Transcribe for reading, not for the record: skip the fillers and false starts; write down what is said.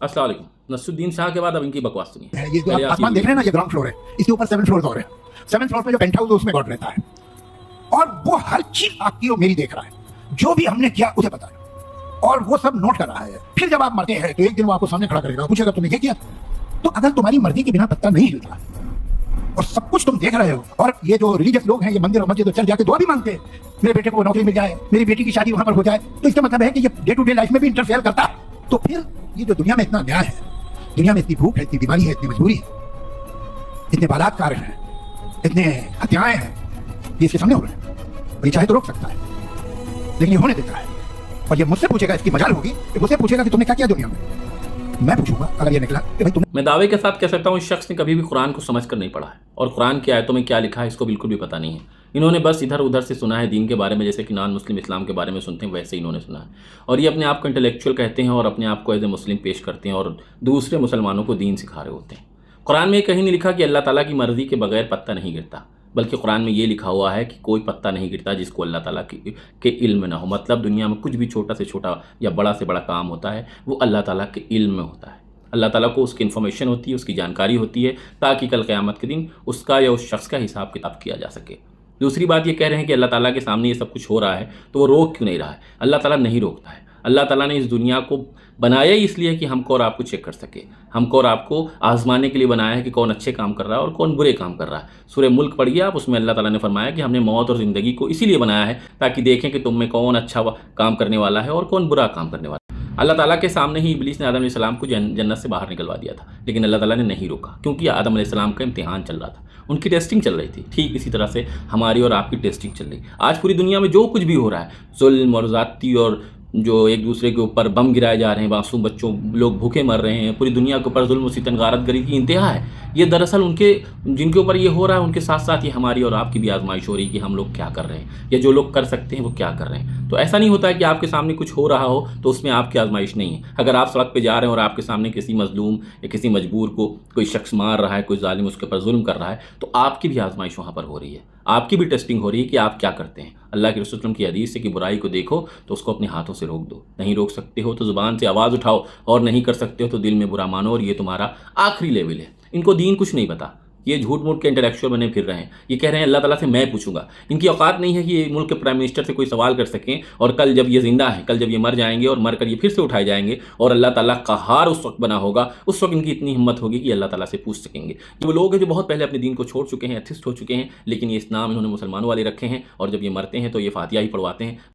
अस्सलाम वालेकुम। नसरुद्दीन शाह के बाद अब इनकी बकवास सुनिए। है ये जो पहले आप आप आसमान देख रहे हैं ना, ये ग्राउंड फ्लोर है, इसके ऊपर 7 फ्लोर और है। 7 फ्लोर में जो पेंट हाउस है उसमें गॉड रहता है, और वो हर चीज आपकी और मेरी देख रहा है। जो भी हमने किया उसे पता है, और वो सब नोट कर रहा है। फिर जब आप मरते हैं तो एक दिन वो आपको सामने खड़ा करेगा, पूछेगा तुमने क्या किया। तो अगर तुम्हारी मर्जी के बिना पत्ता नहीं हिलता और सब कुछ तुम देख रहे हो, और ये जो रिलीजियस लोग हैं ये मंदिर और मस्जिद चल जाके दुआ भी मांगते हैं, मेरे बेटे को नौकरी मिल जाए, मेरी बेटी की शादी वहां पर हो जाए, तो इसका मतलब है कि ये डे टू डे लाइफ में भी इंटरफेयर करता है। तो फिर ये जो दुनिया में इतना अन्याय है, दुनिया में इतनी भूख है, इतनी बीमारी है, इतनी मजबूरी है, इतने बलात्कार हैं, इतने हत्याएं हैं, ये इसके सामने हो रहे हैं। और ये चाहे तो रोक सकता है, लेकिन ये होने देता है। और ये मुझसे पूछेगा, इसकी मजाल होगी कि मुझसे पूछेगा कि तुमने क्या किया दुनिया में। मैं पूछूंगा अगर ये निकला कि भाई तुमने। मैं दावे के साथ कह सकता हूँ इस शख्स ने कभी भी कुरान को समझ कर नहीं पढ़ा है, और कुरान की आयतों में क्या लिखा है इसको बिल्कुल भी पता नहीं है। इन्होंने बस इधर उधर से सुना है दीन के बारे में, जैसे कि नॉन मुस्लिम इस्लाम के बारे में सुनते हैं वैसे इन्होंने सुना है। और ये अपने आप को इंटेलेक्चुअल कहते हैं और अपने आप को एज ए मुस्लिम पेश करते हैं और दूसरे मुसलमानों को दीन सिखा रहे होते हैं। कुरान में कहीं नहीं लिखा कि अल्लाह ताला की मर्ज़ी के बगैर पत्ता नहीं गिरता, बल्कि कुरान में ये लिखा हुआ है कि कोई पत्ता नहीं गिरता जिसको अल्लाह ताला के इल्म में ना हो। मतलब दुनिया में कुछ भी छोटा से छोटा या बड़ा से बड़ा काम होता है वो अल्लाह ताला के इल्म में होता है। अल्लाह ताला को उसकी इन्फॉर्मेशन होती है, उसकी जानकारी होती है, ताकि कल क़यामत के दिन उसका या उस शख्स का हिसाब किताब किया जा सके। दूसरी बात ये कह रहे हैं कि अल्लाह ताला के सामने ये सब कुछ हो रहा है तो वो रोक क्यों नहीं रहा है। अल्लाह ताला नहीं रोकता है। अल्लाह ताला ने इस दुनिया को बनाया ही इसलिए कि हमको और आपको चेक कर सके, हमको और आपको आजमाने के लिए बनाया है कि कौन अच्छे काम कर रहा है और कौन बुरे काम कर रहा है। सूरह मुल्क पढ़िए आप, उसमें अल्लाह ताला ने फरमाया कि हमने मौत और ज़िंदगी को इसीलिए बनाया है ताकि देखें कि तुम में कौन अच्छा काम करने वाला है और कौन बुरा काम करने वाला है। अल्लाह ताला के सामने ही इब्लीस ने आदम अलैहिस्सलाम को जन्नत से बाहर निकलवा दिया था, लेकिन अल्लाह ताला ने नहीं रोका, क्योंकि आदम अलैहिस्सलाम का इम्तिहान चल रहा था, उनकी टेस्टिंग चल रही थी। ठीक इसी तरह से हमारी और आपकी टेस्टिंग चल रही। आज पूरी दुनिया में जो कुछ भी हो रहा है, जुल्म और ज़्यादती और जो एक दूसरे के ऊपर बम गिराए जा रहे हैं, मासूम बच्चों लोग भूखे मर रहे हैं, पूरी दुनिया के ऊपर जुल्म सितम गारतगरी की इंतहा है। ये दरअसल उनके जिनके ऊपर ये हो रहा है उनके साथ साथ ये हमारी और आपकी भी आजमाइश हो रही है कि हम लोग क्या कर रहे हैं, या जो लोग कर सकते हैं वो क्या कर रहे हैं। तो ऐसा नहीं होता है कि आपके सामने कुछ हो रहा हो तो उसमें आपकी आजमाइश नहीं है। अगर आप सड़क पे जा रहे हैं और आपके सामने किसी मजलूम या किसी मजबूर को कोई शख्स मार रहा है, कोई जालिम उसके ऊपर जुल्म कर रहा है, तो आपकी भी आजमाइश वहाँ पर हो रही है, आपकी भी टेस्टिंग हो रही है कि आप क्या करते हैं। अल्लाह के रसूल की हदीस है कि बुराई को देखो तो उसको अपने हाथों से रोक दो, नहीं रोक सकते हो तो ज़ुबान से आवाज़ उठाओ, और नहीं कर सकते हो तो दिल में बुरा मानो, और ये तुम्हारा आखिरी लेवल है। इनको दीन कुछ नहीं पता, ये झूठ मूठ के इंटेलेक्चुअल बने फिर रहे हैं। ये कह रहे हैं अल्लाह ताला से मैं पूछूंगा। इनकी औकात नहीं है कि ये मुल्क के प्राइम मिनिस्टर से कोई सवाल कर सकें, और कल जब ये जिंदा है, कल जब ये मर जाएंगे और मर कर ये फिर से उठाए जाएंगे और अल्लाह ताला का हार उस वक्त बना होगा, उस वक्त इनकी इतनी हिम्मत होगी कि अल्लाह ताला से पूछ सकेंगे। वो लोग हैं जो बहुत पहले अपने दीन को छोड़ चुके हैं, एथिस्ट हो चुके हैं, लेकिन ये इस्लाम इन्होंने मुसलमानों वाले रखे हैं, और जब ये मरते हैं तो ये फातिहा ही पढ़वाते हैं।